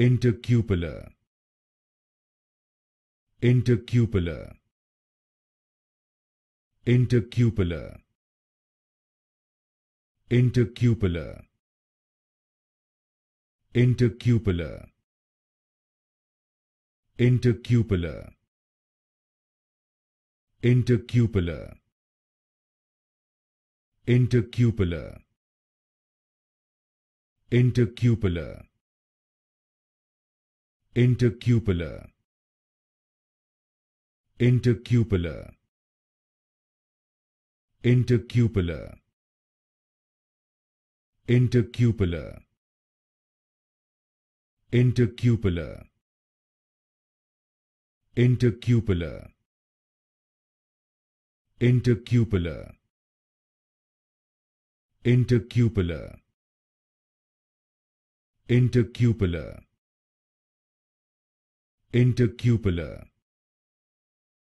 Intercupola. Intercupola. Intercupola. Intercupola. Intercupola. Intercupola. Intercupola. Intercupola. Intercupola. Intercupola. Intercupola. Intercupola. Intercupola. Intercupola. Intercupola. Intercupola. Intercupola. Intercupola. Intercupola.